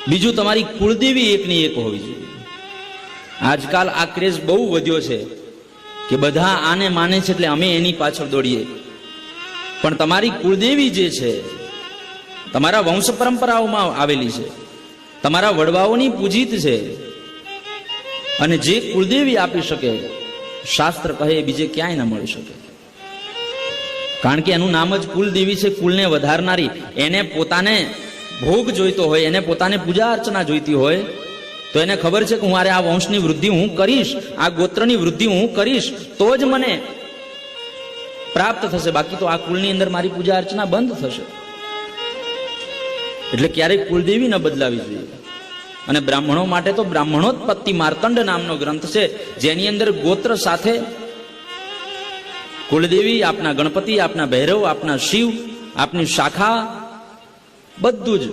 બીજું તમારી કુળદેવી એકની એક હોવી જોઈએ. આજકાલ આ ક્રેઝ બહુ વધ્યો છે કે બધા આને માને છે એટલે અમે એની પાછળ દોડીએ. પણ તમારી કુળદેવી જે છે, તમારા વંશ પરંપરાઓમાં આવેલી છે, તમારા વડવાઓની પૂજિત છે, અને જે કુળદેવી આપી શકે, શાસ્ત્ર કહે બીજે ક્યાંય ન મળી શકે. કારણ કે એનું નામ જ કુલદેવી છે, કુલને વધારનારી. એને પોતાને ભોગ જોઈતો હોય, એને પોતાને પૂજા અર્ચના જોઈતી હોય, તો એને ખબર છે કે હું આ વંશની વૃદ્ધિ હું કરીશ, આ ગોત્રની વૃદ્ધિ હું કરીશ તો જ મને પ્રાપ્ત થશે, બાકી તો આ કુલની અંદર મારી પૂજા અર્ચના બંધ થશે. એટલે ક્યારેય કુલદેવી ન બદલાવી જોઈએ. અને બ્રાહ્મણો માટે તો બ્રાહ્મણોત્પત્તિ માર્તંડ નામનો ગ્રંથ છે, જેની અંદર ગોત્ર સાથે કુલદેવી, આપના ગણપતિ, આપના ભૈરવ, આપના શિવ, આપની શાખા બધું જ